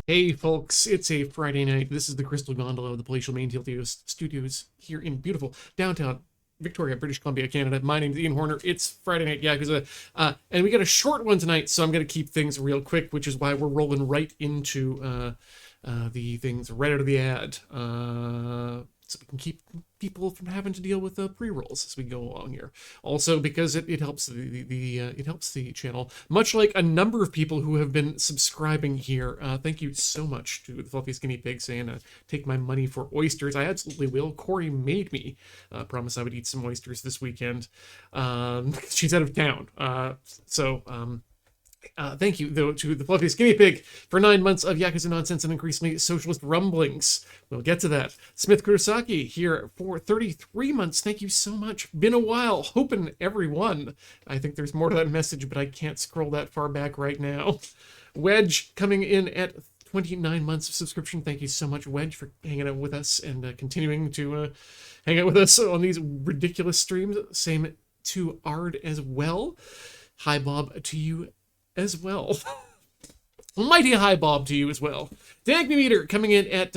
Hey folks, it's a Friday night. This is the Crystal Gondola of the Palatial Main Studios here in beautiful downtown Victoria, British Columbia, Canada. My name is Ian Horner. It's Friday night Yakuza, and we got a short one tonight, so I'm going to keep things real quick, which is why we're rolling right into the things right out of the ad. So we can keep people from having to deal with pre-rolls as we go along here. Also, because it helps it helps the channel, much like a number of people who have been subscribing here. Thank you so much to the Fluffy Skinny Pig saying, "Take my money for oysters." I absolutely will. Corey made me promise I would eat some oysters this weekend. She's out of town, thank you, though, to the Fluffy Skinny Pig for 9 months of Yakuza nonsense and increasingly socialist rumblings. We'll get to that. Smith Kurosaki here for 33 months. Thank you so much. Been a while. Hoping everyone. I think there's more to that message, but I can't scroll that far back right now. Wedge coming in at 29 months of subscription. Thank you so much, Wedge, for hanging out with us and continuing to hang out with us on these ridiculous streams. Same to Ard as well. Hi, Bob, to you as well. Mighty high Bob to you as well. Dagny Meter coming in at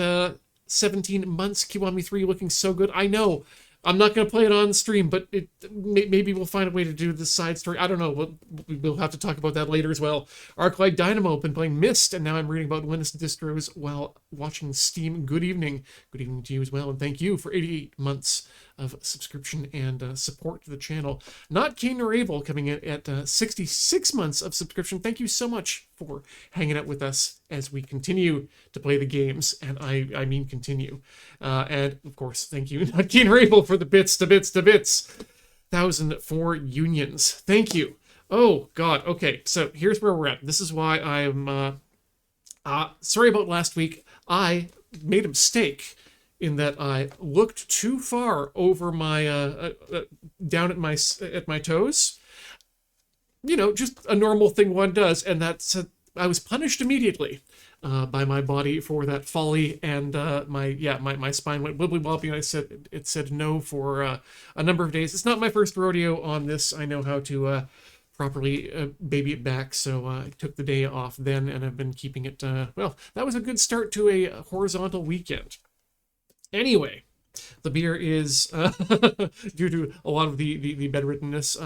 17 months. Kiwami 3 looking so good. I know. I'm not going to play it on stream, but maybe we'll find a way to do the side story. I don't know. We'll have to talk about that later as well. Arclight Dynamo, been playing Myst, and now I'm reading about Linux distros while watching Steam. Good evening. Good evening to you as well, and thank you for 88 months of subscription and support to the channel. Not Kane nor Able coming in at 66 months of subscription. Thank you so much for hanging out with us as we continue to play the games, and I mean continue. And of course, thank you, Not Kane nor Able, for the bits to bits to bits. 1,004 unions. Thank you. Oh God. Okay, so here's where we're at. This is why I'm sorry about last week. I made a mistake in that I looked too far over my down at my toes. You know, just a normal thing one does, and I was punished immediately by my body for that folly, and my spine went wibbly wobbly, and it said no for a number of days. It's not my first rodeo on this. I know how to properly baby it back, so I took the day off then, and I've been keeping it. Well, that was a good start to a horizontal weekend. Anyway, the beer is, due to a lot of the bedriddenness,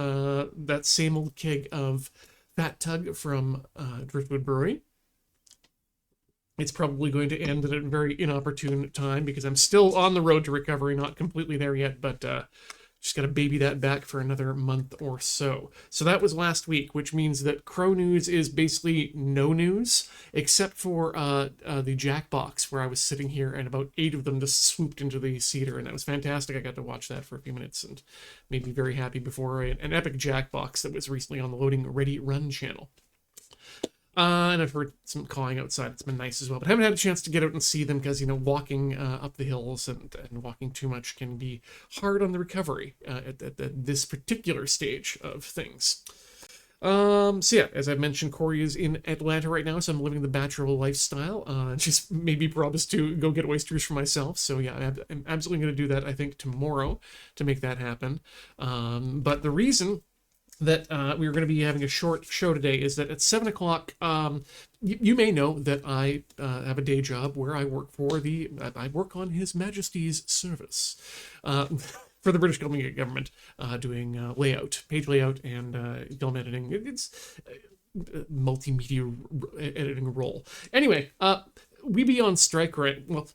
that same old keg of Fat Tug from Driftwood Brewery. It's probably going to end at a very inopportune time because I'm still on the road to recovery, not completely there yet, but just got to baby that back for another month or so. So that was last week, which means that Crow News is basically no news, except for the Jackbox, where I was sitting here and about 8 of them just swooped into the cedar, and that was fantastic. I got to watch that for a few minutes and made me very happy before an epic Jackbox that was recently on the Loading Ready Run channel. And I've heard some cawing outside. It's been nice as well, but I haven't had a chance to get out and see them because, you know, walking up the hills and walking too much can be hard on the recovery at this particular stage of things. So yeah, as I mentioned, Corey is in Atlanta right now, so I'm living the bachelor lifestyle. Just maybe promised to go get oysters for myself. So yeah, I'm absolutely going to do that, I think, tomorrow to make that happen. But the reason that we were going to be having a short show today is that at 7 o'clock, you may know that I have a day job where I work I work on His Majesty's service for the British Columbia government, doing layout, page layout, and film editing. It's multimedia editing role. Anyway, we be on strike well,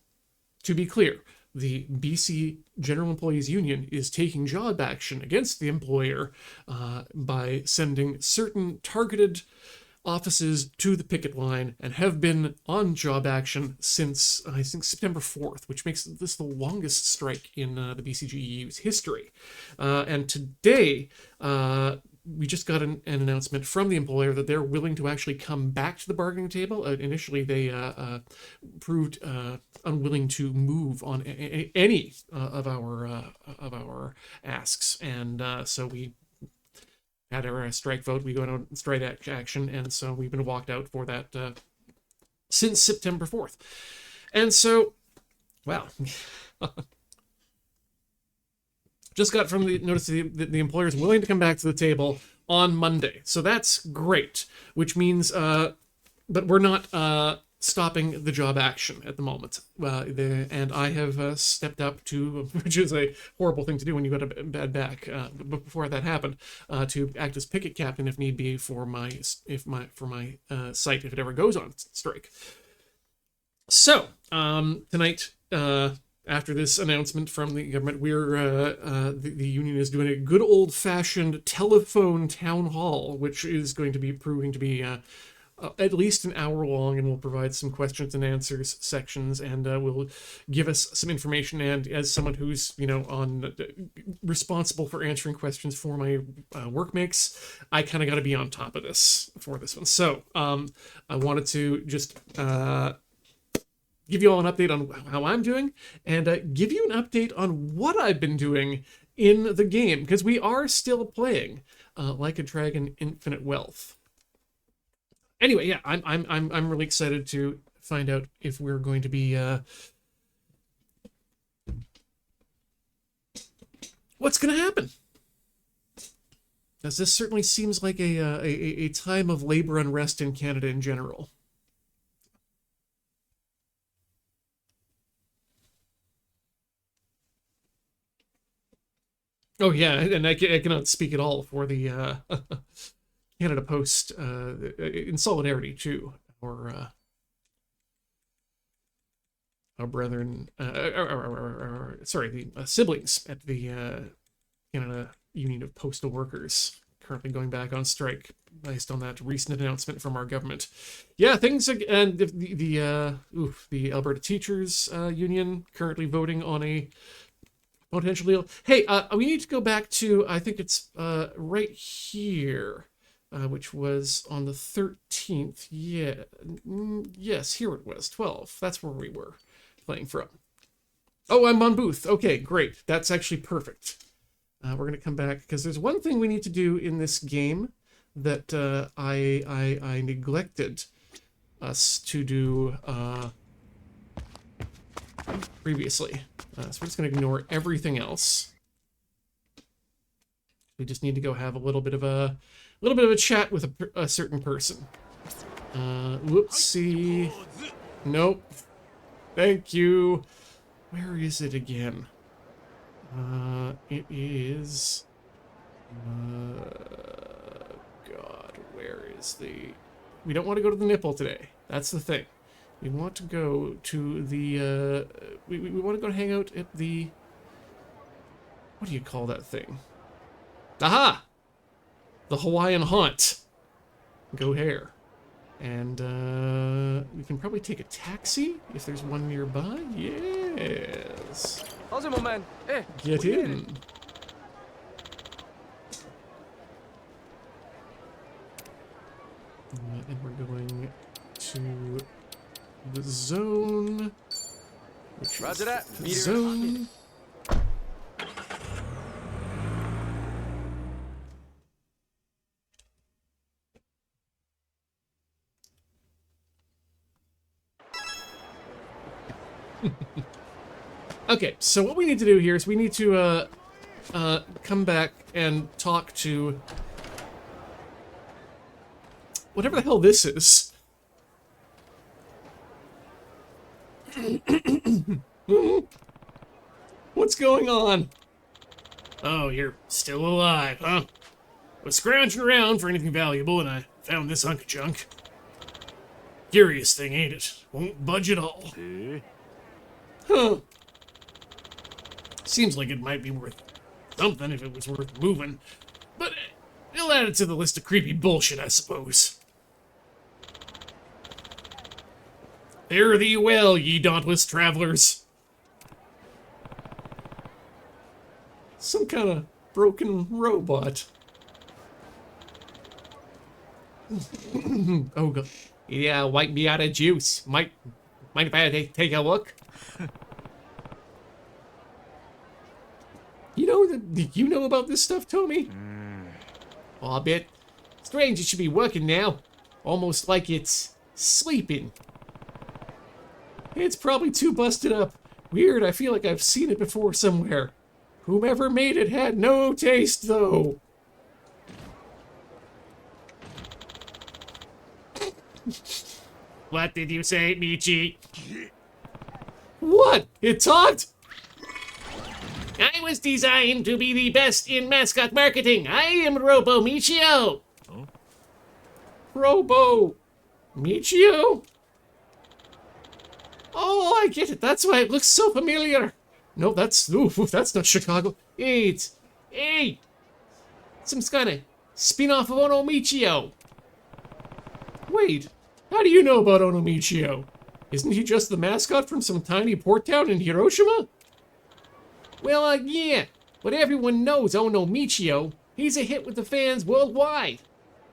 to be clear, the BC General Employees Union is taking job action against the employer by sending certain targeted offices to the picket line and have been on job action since, I think, September 4th, which makes this the longest strike in the BCGEU's history. And today, we just got an announcement from the employer that they're willing to actually come back to the bargaining table. Initially, they proved unwilling to move on any of our asks, and so we had our strike vote. We go on strike action, and so we've been walked out for that since September 4th. And so, well, just got from the notice that the employer is willing to come back to the table on Monday. So that's great, which means, but we're not stopping the job action at the moment. And I have stepped up to, which is a horrible thing to do when you got a bad back. But before that happened, to act as picket captain if need be for my site if it ever goes on strike. So tonight, after this announcement from the government, the union is doing a good old-fashioned telephone town hall, which is going to be proving to be at least an hour long, and will provide some questions and answers sections, and will give us some information. And as someone who's responsible for answering questions for my workmates, I kind of got to be on top of this for this one. So I wanted to just give you all an update on how I'm doing, and give you an update on what I've been doing in the game, because we are still playing Like a Dragon: Infinite Wealth. Anyway, yeah, I'm really excited to find out if we're going to be what's going to happen. As this certainly seems like a time of labor unrest in Canada in general. Oh yeah, and I cannot speak at all for the Canada Post in solidarity to our brethren, the siblings at the Canada Union of Postal Workers, currently going back on strike based on that recent announcement from our government. Yeah, things, and the Alberta Teachers Union currently voting on a potential deal. Hey, we need to go back to, I think it's right here. Which was on the 13th. Yeah. Yes, here it was. 12. That's where we were playing from. Oh, I'm on booth. Okay, great. That's actually perfect. We're going to come back, because there's one thing we need to do in this game that I neglected us to do previously. So we're just going to ignore everything else. We just need to go have a little bit of a chat with a certain person. Whoopsie. Nope. Thank you. Where is it again? It is... God, where is the... We don't want to go to the nipple today. That's the thing. We want to go to the... We want to go hang out at the... What do you call that thing? Aha! The Hawaiian Haunt. Go here. And we can probably take a taxi if there's one nearby. Yes. Get in. And we're going to the zone. Roger that. The zone. Okay, so what we need to do here is we need to come back and talk to whatever the hell this is. What's going on? Oh, you're still alive, huh? I was scrounging around for anything valuable, and I found this hunk of junk. Curious thing, ain't it? Won't budge at all. Huh. Seems like it might be worth something if it was worth moving. But it'll add it to the list of creepy bullshit, I suppose. Fare thee well, ye dauntless travelers. Some kind of broken robot. Oh, God. Yeah, wipe me out of juice. Mind if I take a look? Do you know about this stuff, Tommy? Oh, I bet. Strange it should be working now. Almost like it's sleeping. It's probably too busted up. Weird, I feel like I've seen it before somewhere. Whomever made it had no taste, though. What did you say, Michi? What? It talked? I was designed to be the best in mascot marketing. I am Robo Michio. Robo Michio? Oh, I get it. That's why it looks so familiar. No, that's not Chicago. Hey, some kind of spin-off of Ono Michio. Wait, how do you know about Ono Michio? Isn't he just the mascot from some tiny port town in Hiroshima? Well, yeah, but everyone knows Ono Michio. He's a hit with the fans worldwide.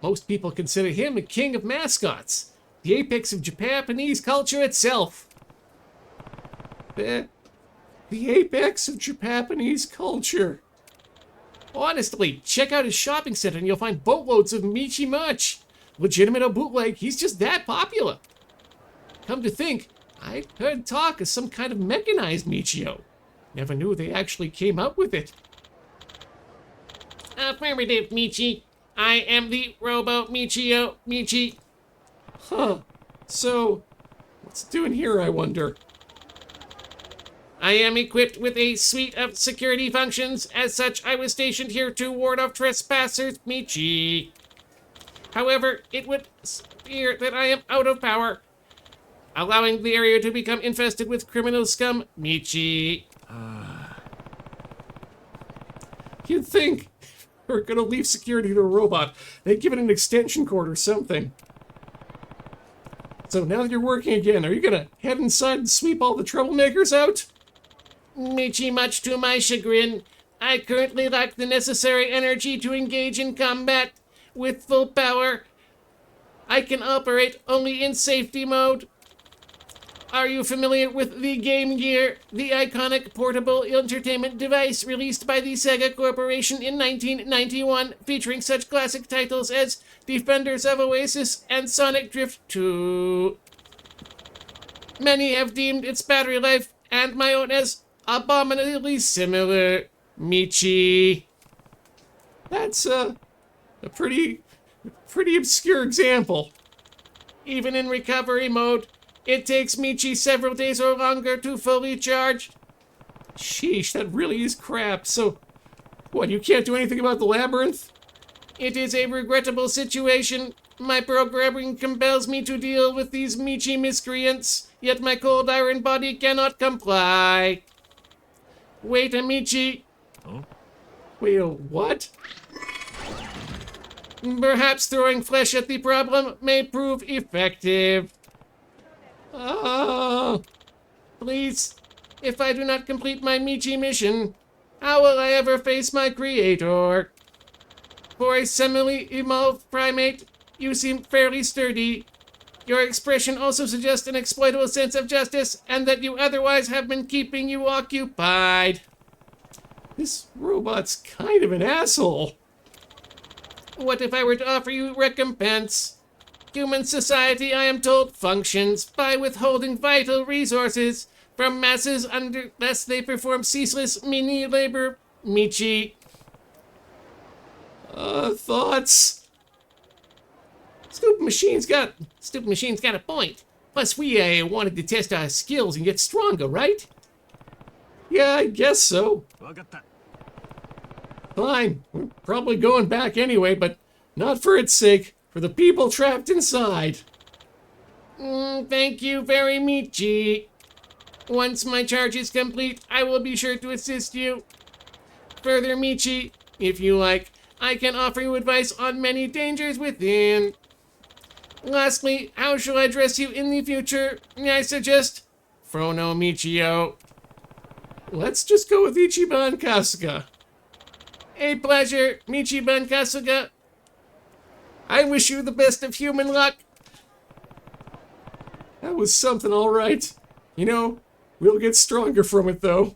Most people consider him a king of mascots, the apex of Japanese culture itself. The apex of Japanese culture. Honestly, check out his shopping center and you'll find boatloads of Michi merch. Legitimate or bootleg, he's just that popular. Come to think, I heard talk of some kind of mechanized Michio. Never knew they actually came up with it. Affirmative, Michi. I am the Robo Michio, Michi. Huh. So, what's it doing here, I wonder? I am equipped with a suite of security functions. As such, I was stationed here to ward off trespassers, Michi. However, it would appear that I am out of power, allowing the area to become infested with criminal scum, Michi. You'd think we're gonna leave security to a robot. They'd give it an extension cord or something. So now that you're working again, are you gonna head inside and sweep all the troublemakers out? Michi, much to my chagrin, I currently lack the necessary energy to engage in combat with full power. I can operate only in safety mode. Are you familiar with the Game Gear, the iconic portable entertainment device released by the Sega Corporation in 1991, featuring such classic titles as Defenders of Oasis and Sonic Drift 2? Many have deemed its battery life and my own as abominably similar, Michi. That's a pretty obscure example. Even in recovery mode, it takes Michi several days or longer to fully charge. Sheesh, that really is crap. So, what, you can't do anything about the labyrinth? It is a regrettable situation. My programming compels me to deal with these Michi miscreants, yet my cold iron body cannot comply. Wait a Michi. Wait, what? Perhaps throwing flesh at the problem may prove effective. Please, if I do not complete my Michi mission, how will I ever face my creator? For a semi-evolved primate, you seem fairly sturdy. Your expression also suggests an exploitable sense of justice, and that you otherwise have been keeping you occupied. This robot's kind of an asshole. What if I were to offer you recompense? Human society, I am told, functions by withholding vital resources from masses unless they perform ceaseless mini labor, Michi. Thoughts? Stupid machine's got a point. Plus, we wanted to test our skills and get stronger, right? Yeah, I guess so. Fine. We're probably going back anyway, but not for its sake. For the people trapped inside. Thank you very Michi. Once my charge is complete, I will be sure to assist you. Further, Michi, if you like, I can offer you advice on many dangers within. Lastly, how shall I address you in the future? I suggest Frono Michio. Let's just go with Ichiban Kasuga. A pleasure, Michiban Kasuga. I wish you the best of human luck. That was something, all right. You know, we'll get stronger from it, though.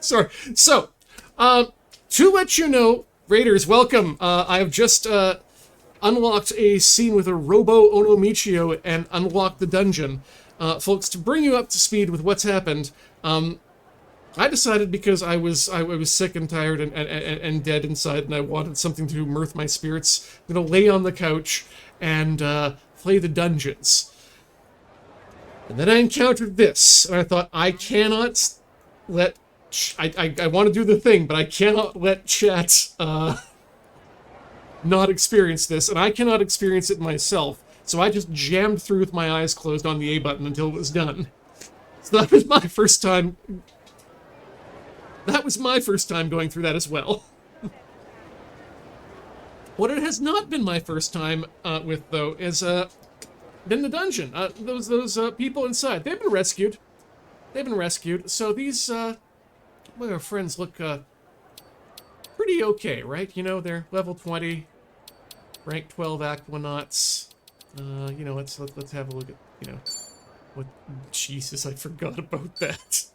Sorry. So, to let you know, Raiders, welcome. I've just unlocked a scene with a Robo Ono Michio and unlocked the dungeon. Folks, to bring you up to speed with what's happened, I decided because I was sick and tired and dead inside, and I wanted something to mirth my spirits, I'm gonna lay on the couch and play the dungeons. And then I encountered this, and I thought, I cannot let... I want to do the thing, but I cannot let chat not experience this, and I cannot experience it myself. So I just jammed through with my eyes closed on the A button until it was done. So that was my first time... That was my first time going through that as well. What it has not been my first time with, though, is been the dungeon. Those people inside, they've been rescued. They've been rescued. So these well, our friends look pretty okay, right? You know, they're level 20, rank 12 aquanauts. You know, let's have a look at, you know, what... Jesus, I forgot about that.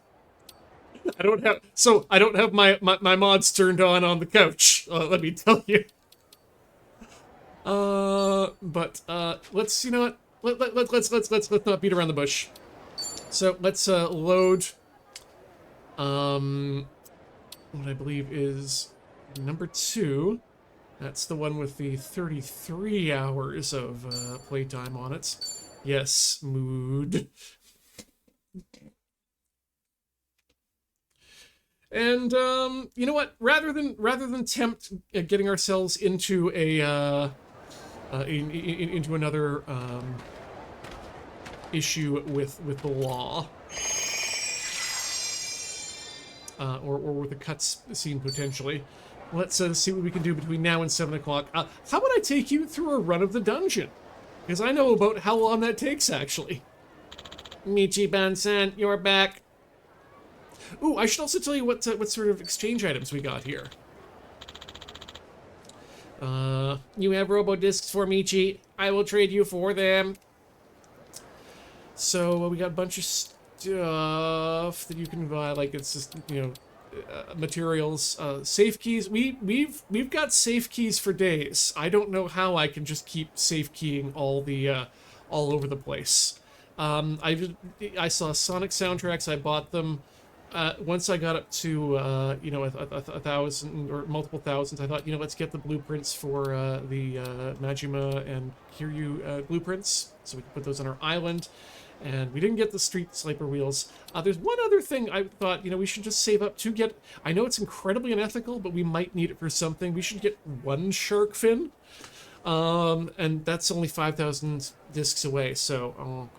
I don't have my mods turned on the couch. Let me tell you. But let's, you know what? Let's not beat around the bush. So let's load what I believe is number 2. That's the one with the 33 hours of playtime on it. Yes, mood. And you know what? Rather than tempt getting ourselves into a into another issue with the law, or with a cutscene potentially, let's see what we can do between now and 7 o'clock. How about I take you through a run of the dungeon? Because I know about how long that takes, actually. Michi-ban-san, you're back. Ooh, I should also tell you what sort of exchange items we got here. You have robo-discs for Michi. I will trade you for them. So we got a bunch of stuff that you can buy, like it's just, you know, materials, safe keys. We've got safe keys for days. I don't know how I can just keep safe keying all over the place. I saw Sonic soundtracks. I bought them. Once I got up to, you know, a thousand or multiple thousands, I thought, you know, let's get the blueprints for the Majima and Kiryu blueprints, so we can put those on our island. And we didn't get the Street Sniper wheels. There's one other thing I thought, you know, we should just save up to get. I know it's incredibly unethical, but we might need it for something. We should get one shark fin, and that's only 5,000 discs away. So,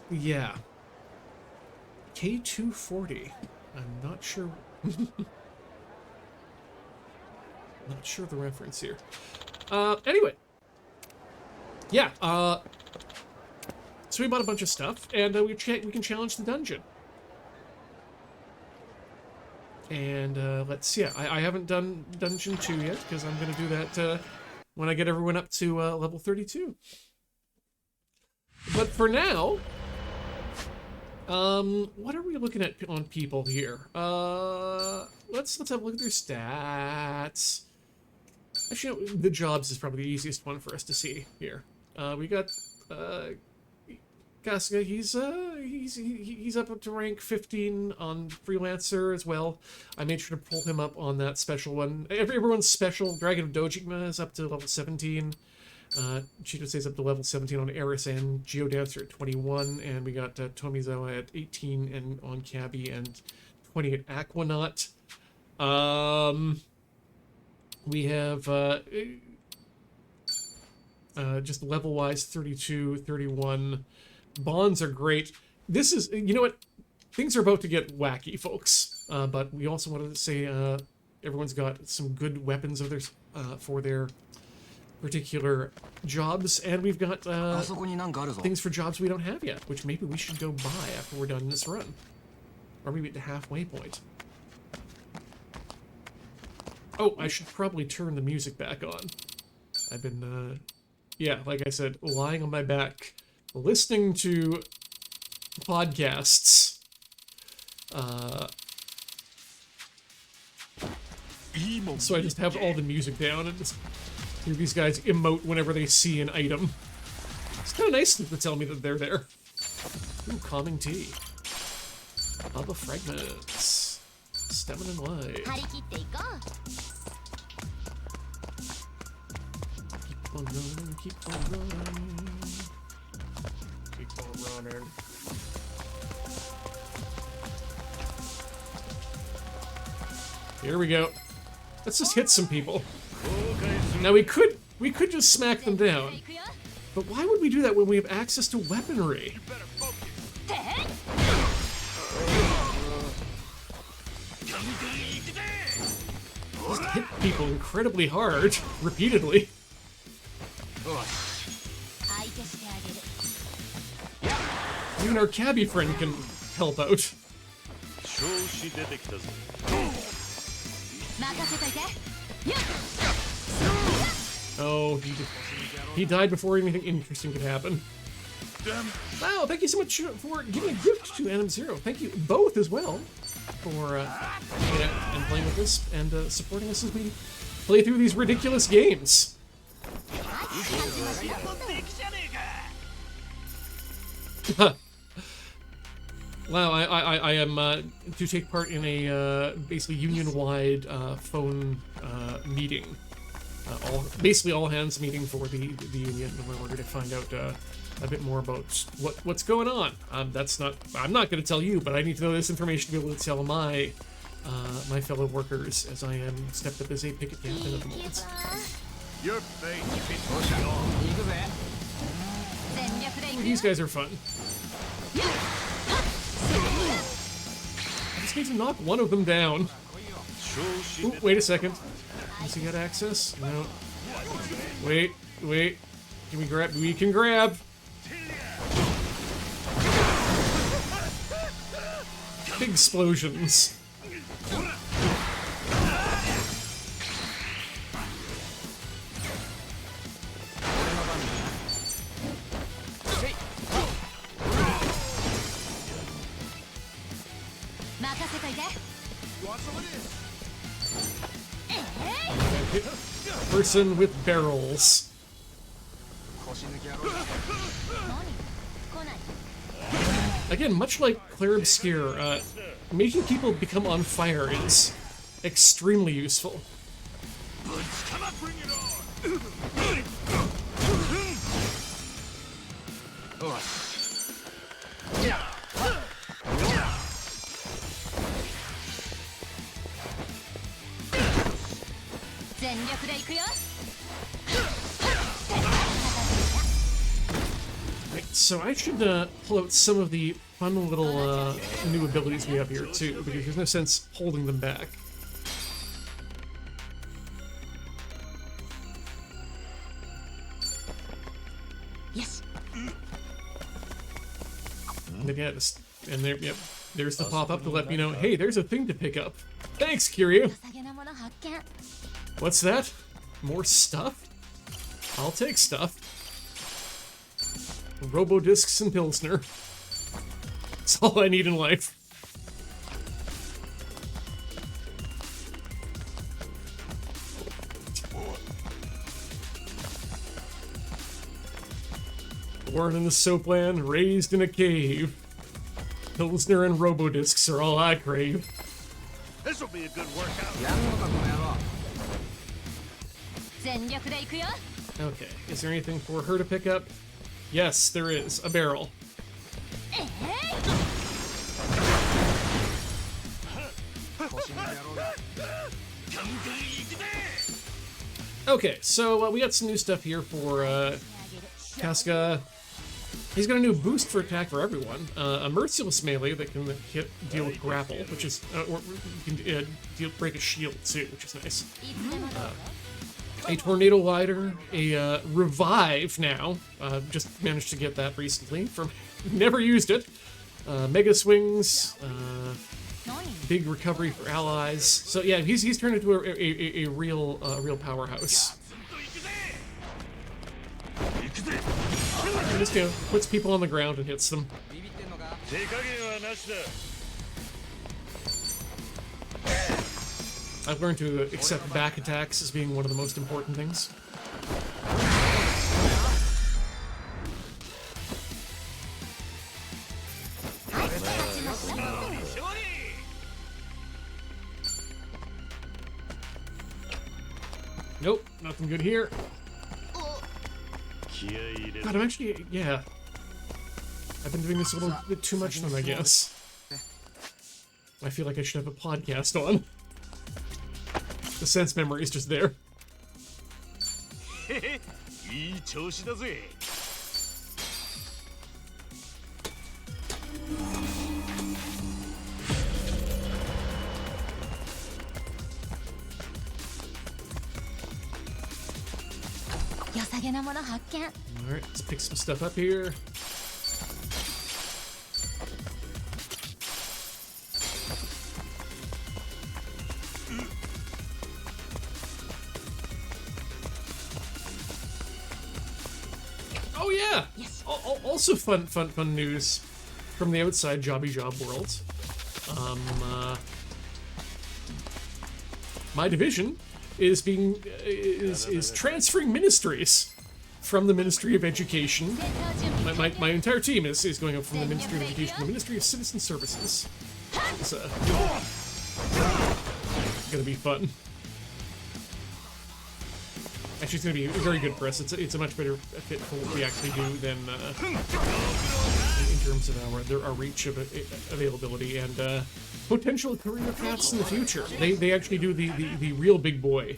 yeah. K240. I'm not sure. Not sure the reference here. Anyway. Yeah, so we bought a bunch of stuff, and we can challenge the dungeon. And let's see. I haven't done Dungeon 2 yet, because I'm going to do that when I get everyone up to level 32. But for now, what are we looking at on people here? Let's have a look at their stats. Actually, you know, the jobs is probably the easiest one for us to see here. We got Kasuga. He's up to rank 15 on Freelancer as well. I made sure to pull him up on that special one. Everyone's special. Dragon of Dojima is up to level 17. Chitose up to level 17 on Eris and Geodancer at 21, and we got Tomizawa at 18 and on Cabby and 20 at Aquanaut. We have just level-wise 32, 31. Bonds are great. This is, you know what? Things are about to get wacky, folks. But we also wanted to say everyone's got some good weapons of theirs for their particular jobs, and we've got things for jobs we don't have yet, which maybe we should go buy after we're done this run. Or maybe at the halfway point. Oh, I should probably turn the music back on. I've been, yeah, like I said, lying on my back, listening to podcasts. So I just have all the music down and just hear these guys emote whenever they see an item. It's kind of nice to tell me that they're there. Ooh, calming tea. Lava fragments. Stamina and life. Keep on going, keep on going. running. Here we go. Let's just hit some people. Now we could just smack them down. But why would we do that when we have access to weaponry? Just hit people incredibly hard, repeatedly. Even our cabbie friend can help out. Oh, he died before anything interesting could happen. Wow, thank you so much for giving a gift to Adam Zero. Thank you both as well for hanging out and playing with us and supporting us as we play through these ridiculous games. Wow, I am to take part in a basically union-wide phone meeting. Basically all hands meeting for the union, where we're going to find out a bit more about what's going on. I'm not going to tell you, but I need to know this information to be able to tell my my fellow workers, as I am stepped up as a picket captain at the moment. Your fate. These guys are fun. I just need to knock one of them down. Ooh, wait a second. Does he got access? No. Wait. Can we grab? We can grab. Big explosions. Person with barrels. Again, much like Claire Obscure, making people become on fire is extremely useful. Right, so I should pull out some of the fun little new abilities we have here too, because there's no sense holding them back. Yes. And yeah, and there, yep, there's the pop-up to let me know, hey, there's a thing to pick up. Thanks, Kiryu. What's that? More stuff? I'll take stuff. Robo-discs and Pilsner. That's all I need in life. Born in the soapland, raised in a cave. Pilsner and Robo-discs are all I crave. This'll be a good workout. Okay, is there anything for her to pick up? Yes, there is. A barrel. Okay, so we got some new stuff here for Casca. He's got a new boost for attack for everyone. A merciless melee that can deal with grapple, which is or you can break a shield too, which is nice. A tornado glider, a revive now. Just managed to get that recently from never used it. Mega swings, big recovery for allies. So yeah, he's turned into a real powerhouse. And just puts people on the ground and hits them. I've learned to accept back attacks as being one of the most important things. Nope, nothing good here. God, I'm actually, yeah. I've been doing this a little bit too much then, I guess. I feel like I should have a podcast on. The sense memory is just there. いい調子だぜ。良さげなもの発見。 Alright, let's pick some stuff up here. Oh yeah! Yes. Also fun news from the outside Jobby Job world. My division is transferring ministries from the Ministry of Education. My entire team is going up from the Ministry of Education to the Ministry of Citizen Services. It's gonna be fun. Actually, it's gonna be very good for us. It's a much better fit for what we actually do than in terms of our reach of availability and potential career paths in the future. They actually do the real big boy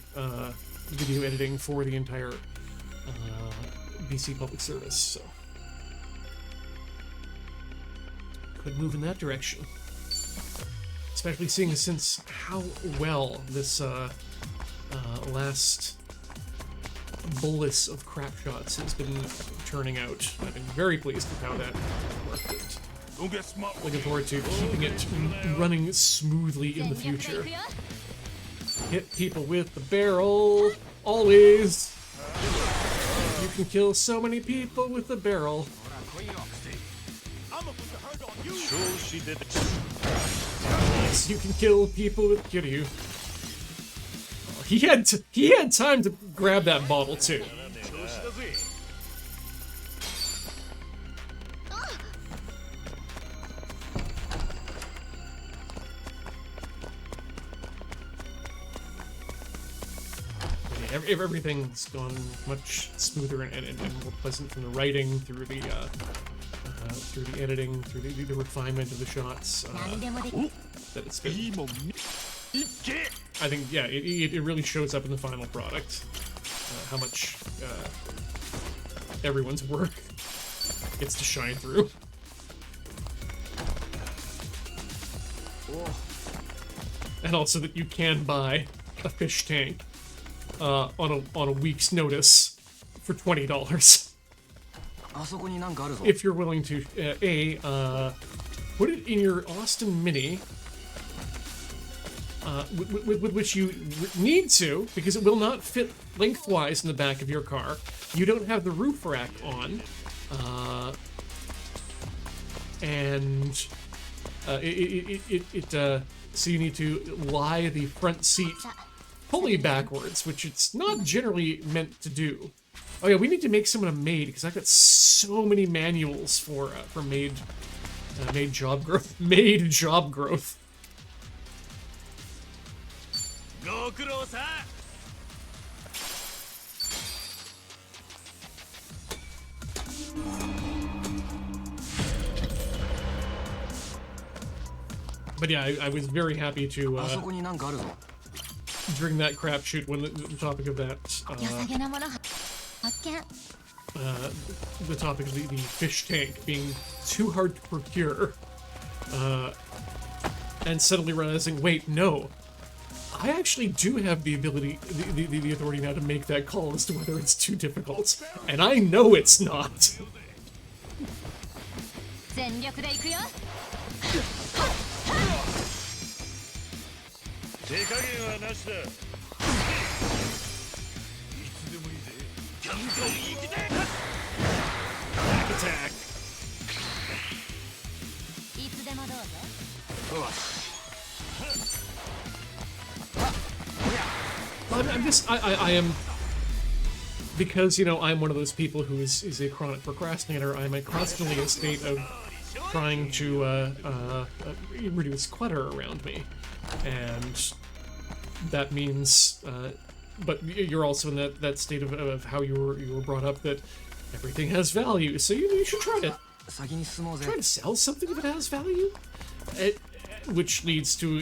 video editing for the entire BC Public Service, so could move in that direction. Especially seeing since how well this last bolus of crap shots has been turning out. I've been very pleased with how that worked. Don't get smart. Looking forward to keeping it running smoothly in the future. Hit people with the barrel, always. You can kill so many people with the barrel. I'm gonna put the hurt on you. Sure, she did it. Yes, you can kill people with Kiryu. He had time to grab that bottle too. 調子だぜ。 Everything's gone much smoother and more pleasant from the writing through the editing, through the refinement of the shots. That it's been. いいもん見。いっけ。 I think, yeah, it really shows up in the final product. How much everyone's work gets to shine through. And also that you can buy a fish tank on a week's notice for $20. あそこになんかあるぞ。 If you're willing to, put it in your Austin Mini, with which you need to, because it will not fit lengthwise in the back of your car. You don't have the roof rack on, so you need to lie the front seat fully backwards, which it's not generally meant to do. Oh yeah, we need to make someone a maid, because I've got so many manuals for maid job growth. Maid job growth. ご苦労さん。 But yeah, I was very happy to あそこになんかあるぞ。 during that crapshoot when the topic of that 良さげなもの発見。 the topic of the fish tank being too hard to procure, and suddenly realizing, wait, no, I actually do have the ability, the authority now to make that call as to whether it's too difficult, and I know it's not. 全力で行くよ。手加減はなしだ。いつでもいいぜ。ガンガン行くぜ。Back attack. いつでもどうぞ。 I am, because, you know, I'm one of those people who is a chronic procrastinator. I'm constantly in a state of trying to reduce clutter around me, and that means, but you're also in that state of how you were brought up, that everything has value, so you should try to 先に進もうぜ Trying to sell something if it has value? It, which leads to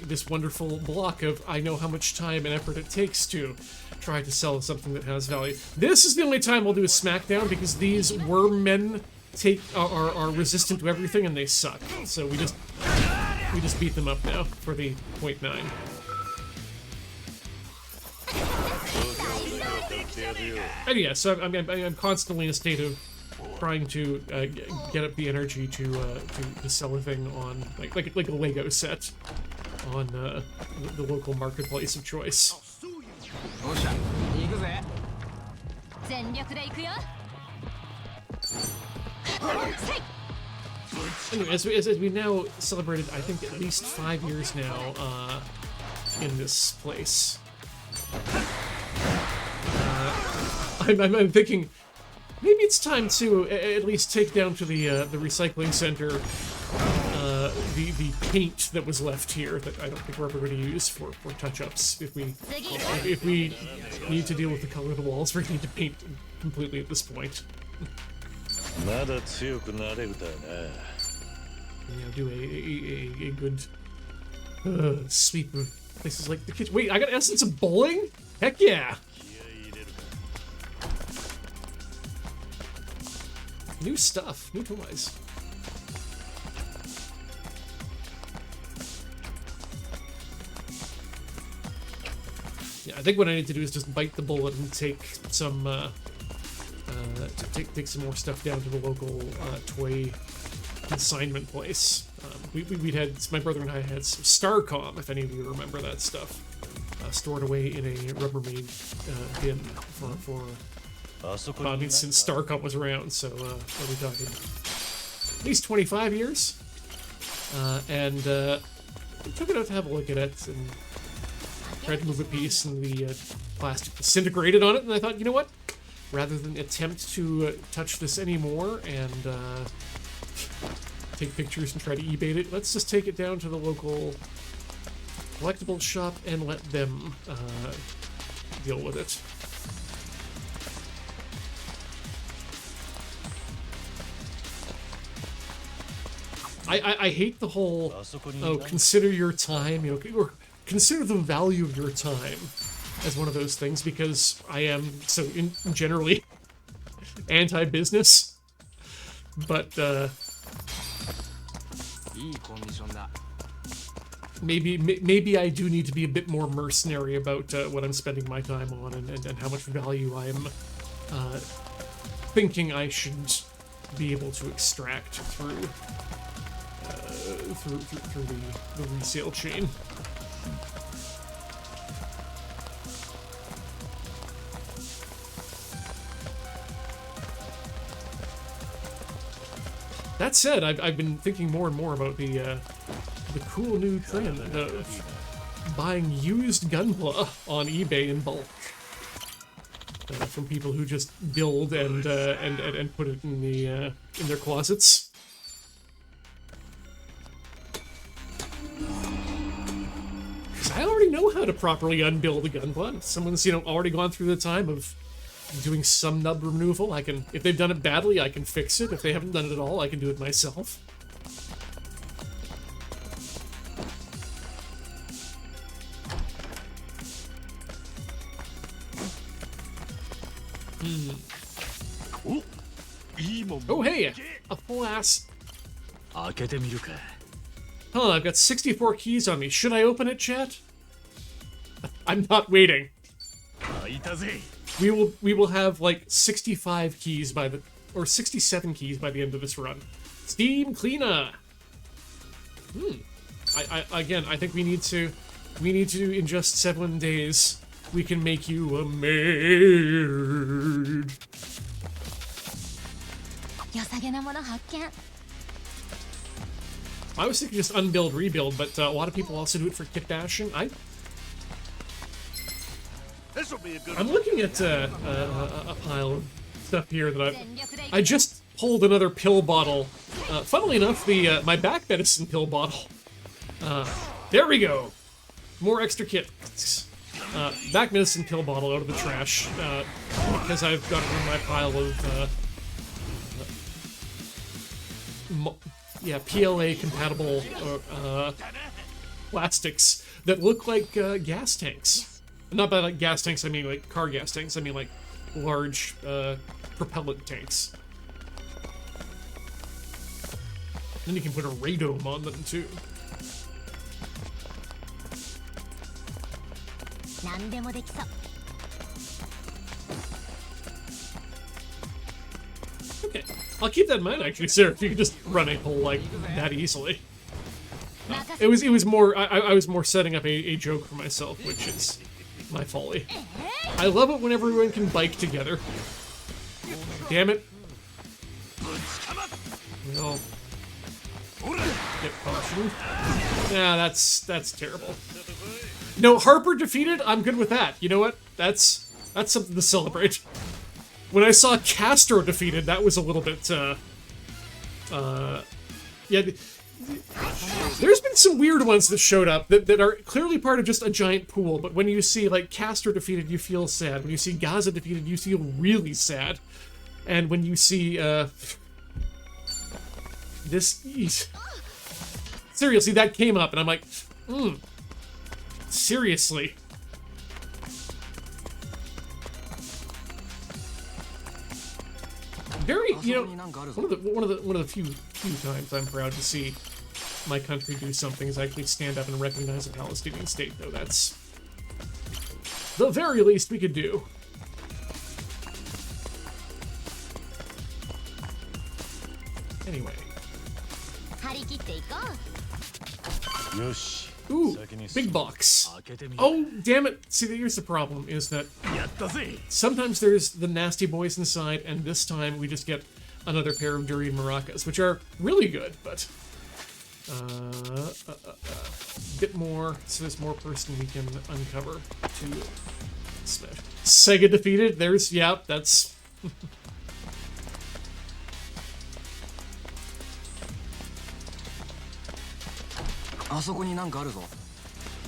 this wonderful block of I know how much time and effort it takes to try to sell something that has value. This is the only time we'll do a smackdown because these worm men are resistant to everything and they suck. So we just beat them up now for the 0.9. And yeah, so I'm constantly in a state of trying to get up the energy to sell a thing on like a Lego set on the local marketplace of choice. よっしゃ行くぜ全力で行くよ Anyway, as we now celebrated, I think at least 5 years now in this place. I'm thinking maybe it's time to at least take down to the recycling center the paint that was left here that I don't think we're ever going to use for touch-ups. If we need to deal with the color of the walls, we're going to need to paint completely at this point. まだ強くなれるだな Do a good sweep of places like the kitchen. Wait, I got essence of bowling? Heck yeah! New stuff, new toys. Yeah, I think what I need to do is just bite the bullet and take some take some more stuff down to the local toy consignment place. We'd had, my brother and I had some Starcom, if any of you remember that stuff, stored away in a Rubbermaid bin for I mean, since Starcom was around, so what are we talking? At least 25 years. And we took it out to have a look at it and tried to move a piece, and the plastic disintegrated on it, and I thought, you know what? Rather than attempt to touch this anymore and take pictures and try to eBay it, let's just take it down to the local collectibles shop and let them deal with it. I hate the whole, oh, consider your time, you know, or consider the value of your time as one of those things, because I am so generally anti-business, but maybe I do need to be a bit more mercenary about what I'm spending my time on and how much value I'm thinking I should be able to extract through the resale chain. That said, I've been thinking more and more about the cool new trend of buying used Gunpla on eBay in bulk from people who just build and put it in their closets. Because I already know how to properly unbuild a Gunpla. If someone's already gone through the time of doing some nub removal, I can, if they've done it badly, I can fix it. If they haven't done it at all, I can do it myself. Oh hey, a full ass. Huh, I've got 64 keys on me. Should I open it, chat? I'm not waiting. We will have like 65 keys or 67 keys by the end of this run. Steam Cleaner. I think we need to in just 7 days we can make you a maid. I was thinking just unbuild, rebuild, but a lot of people also do it for kit bashing. I'm looking at a pile of stuff here that I just pulled another pill bottle. Funnily enough, my back medicine pill bottle. There we go. More extra kits. Back medicine pill bottle out of the trash because I've got it in my pile of yeah, PLA compatible plastics that look like gas tanks. Not by like gas tanks, I mean like car gas tanks. I mean like large propellant tanks. Then you can put a radome on them too. 何でもできそう Okay, I'll keep that in mind actually, Sarah. If you could just run a hole like that easily. It was more I was more setting up a joke for myself, which is my folly. I love it when everyone can bike together. Damn it. We all get cautioned. Yeah, that's terrible. No, Harper defeated, I'm good with that. You know what? That's something to celebrate. When I saw Castro defeated, that was a little bit, yeah, there's been some weird ones that showed up that are clearly part of just a giant pool, but when you see, like, Castro defeated, you feel sad. When you see Gaza defeated, you feel really sad. And when you see, this... Seriously, that came up, and I'm like, seriously. Very, you know, one of the few times I'm proud to see my country do something is actually stand up and recognize a Palestinian state, though. That's the very least we could do. Anyway. 張り切っていこう よし Ooh, big box. Oh, damn it. See, here's the problem, is that やったぜ sometimes there's the nasty boys inside, and this time we just get another pair of durian maracas, which are really good, but a bit more, so there's more person we can uncover to Smith. Sega defeated, there's, yeah, that's...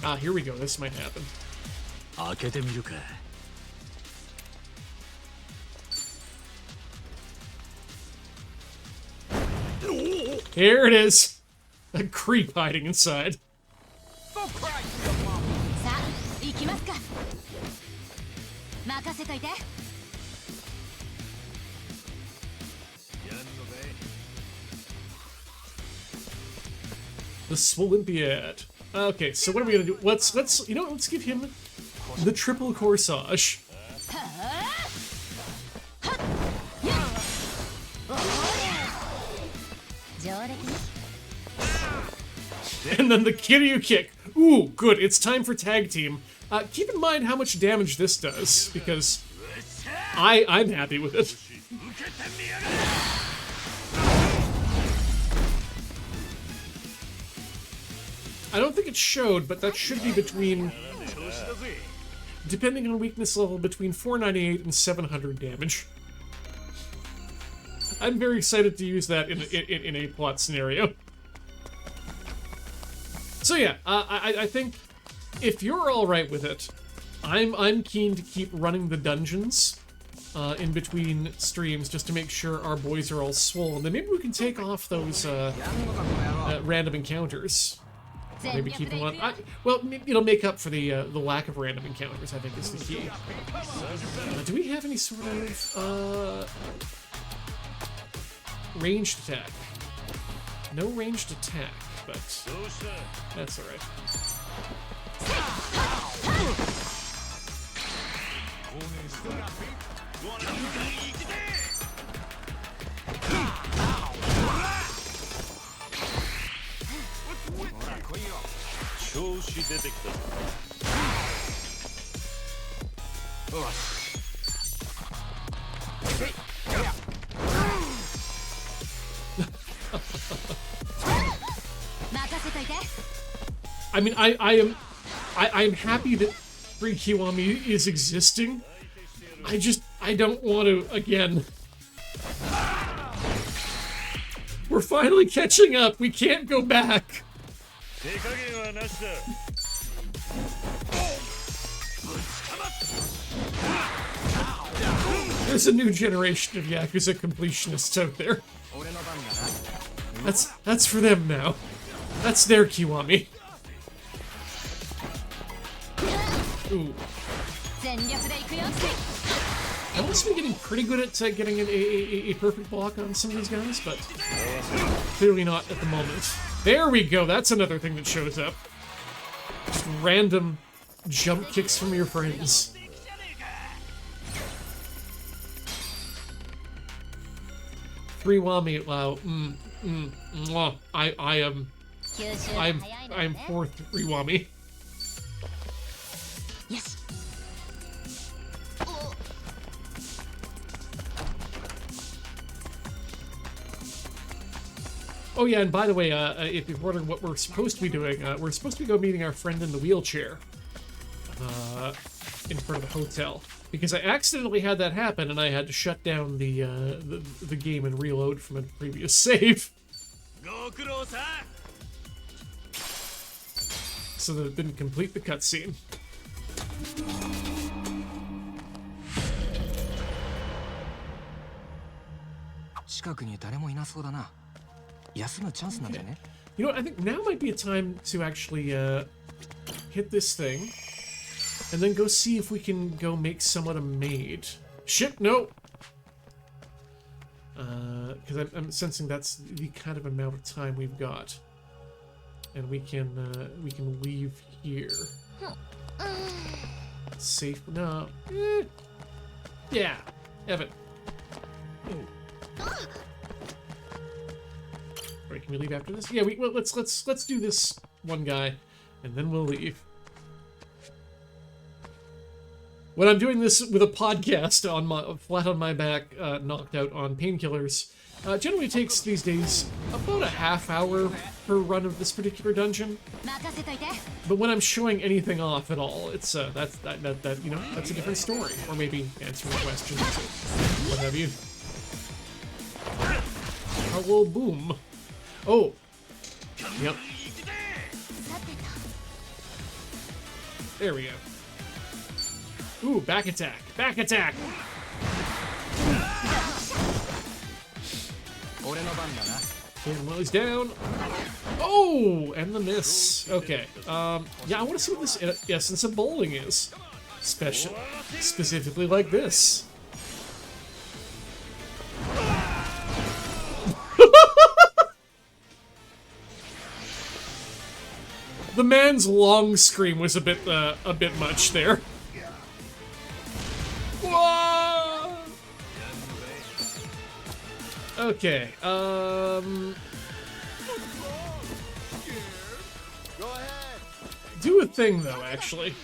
Ah, here we go, this might happen. 開けてみるか Here it is! A creep hiding inside. さあ行きますか任せといて The Swolympiad. Okay, so what are we gonna do? Let's you know, let's give him the triple corsage. And then the Kiryu kick. Ooh, good. It's time for tag team. Keep in mind how much damage this does, because I'm happy with it. I don't think it showed, but that should be between, depending on weakness level, between 498 and 700 damage. I'm very excited to use that in a plot scenario. So yeah, I think if you're all right with it, I'm keen to keep running the dungeons in between streams just to make sure our boys are all swollen. Then maybe we can take off those random encounters. Maybe keep them on. Well, it'll make up for the lack of random encounters, I think, is the key. Do we have any sort of ranged attack? No ranged attack, but that's alright. I mean, I'm happy that Free Kiwami is existing. I don't want to, again. We're finally catching up. We can't go back. There's a new generation of Yakuza completionists out there. That's for them now. That's their Kiwami. Ooh. 全力で行くよ I must be getting pretty good at getting a perfect block on some of these guys, but clearly not at the moment. There we go. That's another thing that shows up. Just random jump kicks from your friends. Three Wami. Wow. Mwah. I am. 吸収が I'm 早いの I'm ね for three Wami. よし Oh yeah, and by the way, if you're wondering what we're supposed to be doing, we're supposed to go meeting our friend in the wheelchair in front of the hotel, because I accidentally had that happen and I had to shut down the game and reload from a previous save, ご苦労さん so that it didn't complete the cutscene. 近くに誰もいなそうだな。休むチャンスなんだよね。 You know what, I think now might be a time to actually hit this thing, and then go see if we can go make someone a maid. Shit, no! Because I'm sensing that's the kind of amount of time we've got. And we can leave here. Safe, no. Yeah, Evan. Right, can we leave after this? Yeah, well, let's do this one guy, and then we'll leave. When I'm doing this with a podcast on my flat on my back, knocked out on painkillers, generally takes these days about a half hour per run of this particular dungeon. 任せといて But when I'm showing anything off at all, it's that's that you know, that's a different story, or maybe answering questions or what have you. Hello, boom. Oh. Yep. さてと There we go. Ooh, back attack. Back attack. 俺の番だな。 And while he's down. Oh, and the miss. Okay. Yeah, I want to see what this essence of bowling is. Specifically like this. The man's long scream was a bit much there. Whoa! Okay, Go ahead. do a thing though, actually.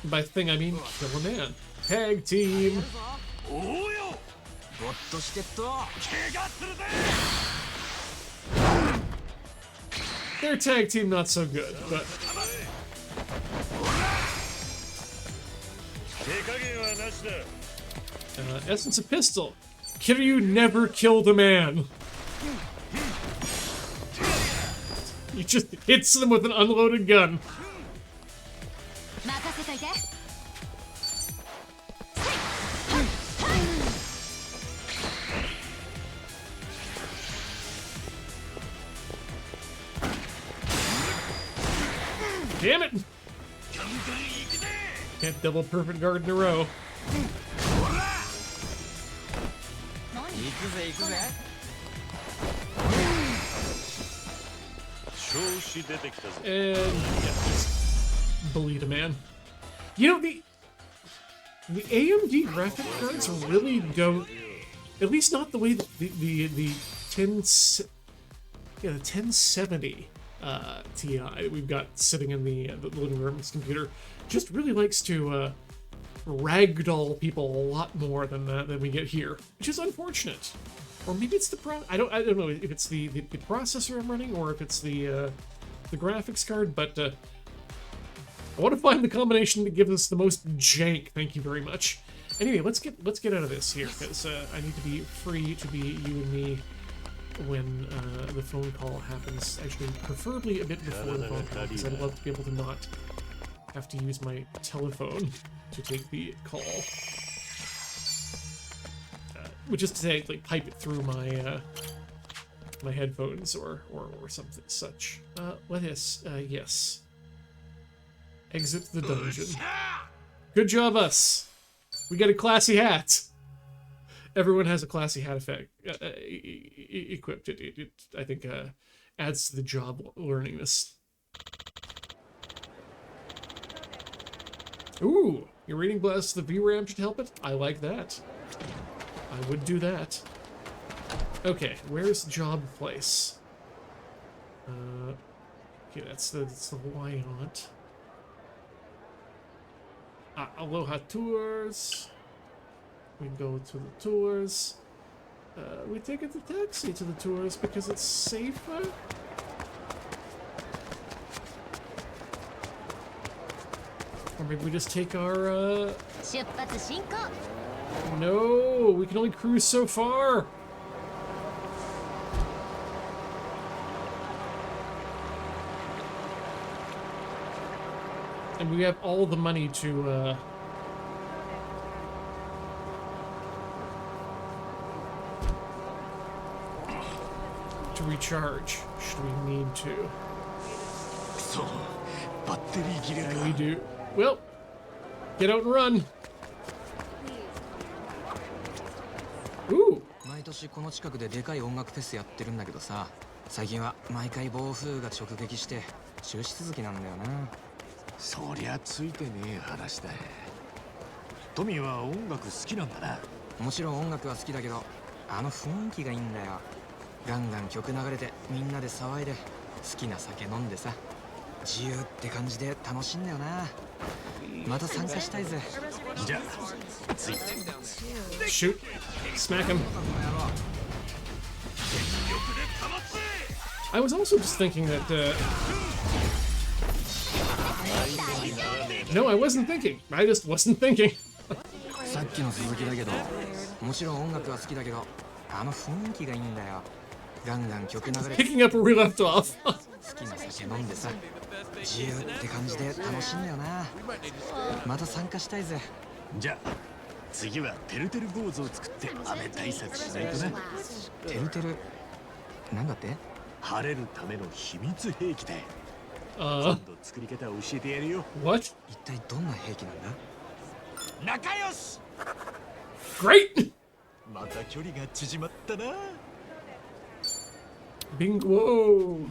By thing, I mean kill a man. Tag team. おうよゴッとしてっと。怪我するぜ Their tag team not so good, but 手加減はなしだ essence of pistol. Kiryu never killed a man. He just hits them with an unloaded gun. 任せといて Damn it! Can't double perfect guard in a row. 行くぜ行くぜ。調子出てきたぜ And yeah, just bullied a man. You know, the AMD graphic cards really don't, at least not the way that the 1070 Ti that we've got sitting in the living room of this computer just really likes to ragdoll people a lot more than we get here, which is unfortunate. Or maybe it's the I don't know if it's the processor I'm running or if it's the graphics card, but I want to find the combination that gives us the most jank. Thank you very much. Anyway, let's get out of this here, because I need to be free to be you and me when the phone call happens. Actually, preferably a bit before the phone call, because I'd love to be able to not have to use my telephone to take the call. which is to say, like, pipe it through my my headphones or something such. What is? Yes. Exit the dungeon. Good job, us. We got a classy hat. Everyone has a classy hat effect equipped. It I think adds to the job learning this. Ooh, your rating blast the VRAM should help it. I like that. I would do that. Okay, where's job place? Okay, that's the Wyant. Aloha Tours. We go to the tours. We take the taxi to the tours because it's safer. Or maybe we just take our, 出発進行 No, we can only cruise so far. And we have all the money to recharge, should we need to. そうバッテリー切れか And we do. Well, get out and run. Ooh. 毎年この近くででかい音楽フェスやってるんだけどさ、最近は毎回暴風が直撃して中止続きなんだよな。そりゃついてねえ話だ。トミーは音楽好きなんだな。もちろん音楽は好きだけど、あの雰囲気がいいんだよ。ガンガン曲流れてみんなで騒いで好きな酒飲んでさ、自由って感じで楽しいんだよな。また参加したいぜ。じゃあついて Shoot. Smack him. I was also just thinking that, No, I wasn't thinking. I just wasn't thinking. さっきの続きだけど、もちろん音楽は好きだけど、あの雰囲気がいいんだよ。ガンガン曲流れて Picking up where we left off. 好きな酒飲んでさ、自由って感じで楽しいんだよな。また参加したいぜ。じゃあ次はてるてる坊主を作って雨対策しないとな。てるてる、なんだって？晴れるための秘密兵器だ。今度作り方を教えてやるよ。 What? 一体どんな兵器なんだ？仲良し。 Great! また距離が縮まったな。 Bingo!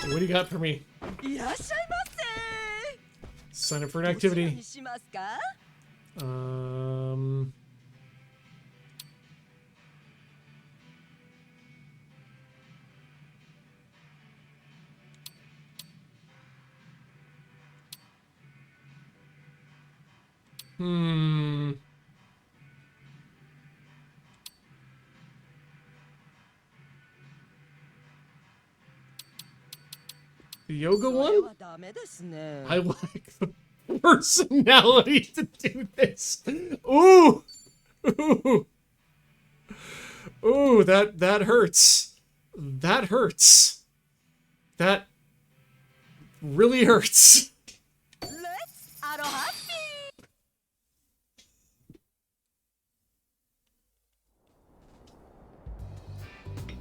What do you got for me? いらっしゃいま Sign up for an せ。どちら activity. にしますか？ Hmm. The yoga それ one? はダメですね。 I like the personality to do this. Ooh! Ooh! Ooh, that hurts. That hurts. That really hurts. Let's アロハッピ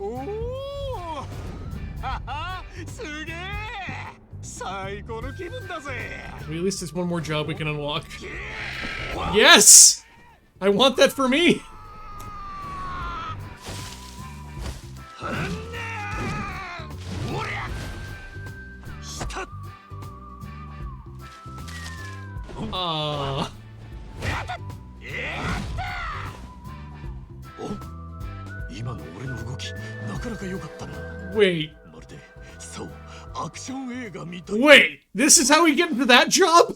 おお。ははすげえ。最高の気分だぜ。 I mean, at least there's one more job we can unlock. Yes! I want that for me! おりゃ。した。 Ah. お、今の俺の動きなかなか良かったな。 Wait. まるでそうアクション映画みたい。 Wait! This is how we get into that job?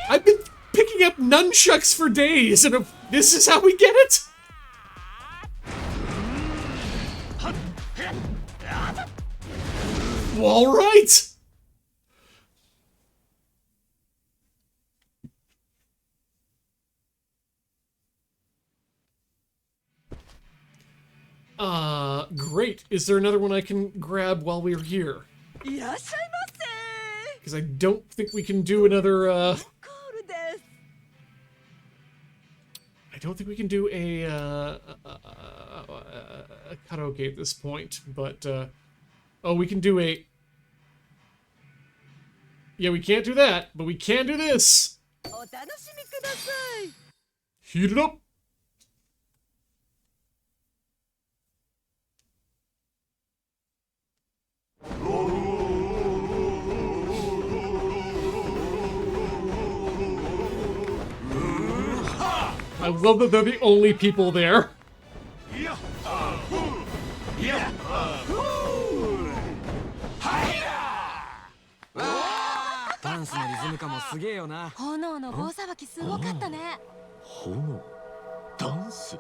I've been picking up nunchucks for days, and this is how we get it? Well, all right. Great. Is there another one I can grab while we're here? ー。いらっしゃいませ。because I don't think we can do another. ゴールです I don't think we can do a karaoke at this point, but oh, we can do a. Yeah, we can't do that, but we can do this. お楽しみください Heat it up. I love that they're the only people there. ダンスのリズム感もすげえよな。炎の棒さばきすごかったね。炎ダンスい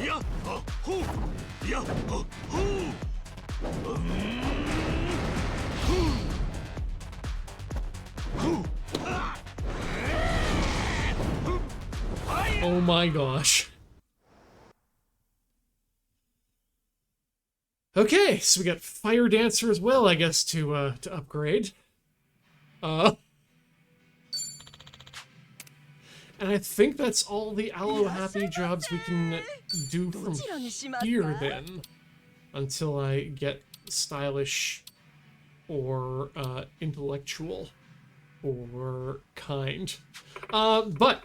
やあほういやあほう Oh my gosh. Okay, so we got Fire Dancer as well, I guess, to upgrade. And I think that's all the Aloe Happy jobs we can do from here then. Until I get stylish or intellectual or kind. But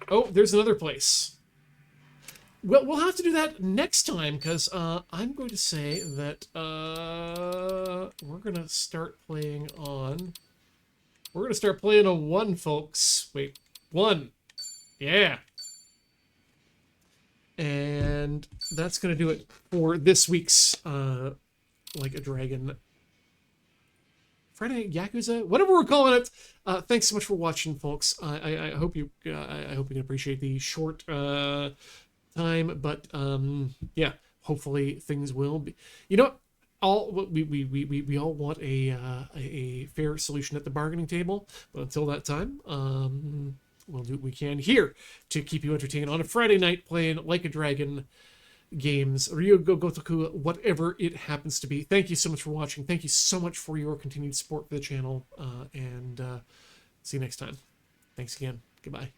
oh, there's another place. Well, we'll have to do that next time, because I'm going to say that we're going to start playing on... We're going to start playing on 1, folks. Wait, 1. Yeah. And that's going to do it for this week's Like a Dragon Friday Night Yakuza, whatever we're calling it. Thanks so much for watching, folks. I hope you can appreciate the short time, but yeah, hopefully things will be. You know, we all want a fair solution at the bargaining table, but until that time, we'll do what we can here to keep you entertained on a Friday night playing Like a Dragon games, Ryugo Gotoku, whatever it happens to be. Thank you so much for watching. Thank you so much for your continued support for the channel, and see you next time. Thanks again. Goodbye.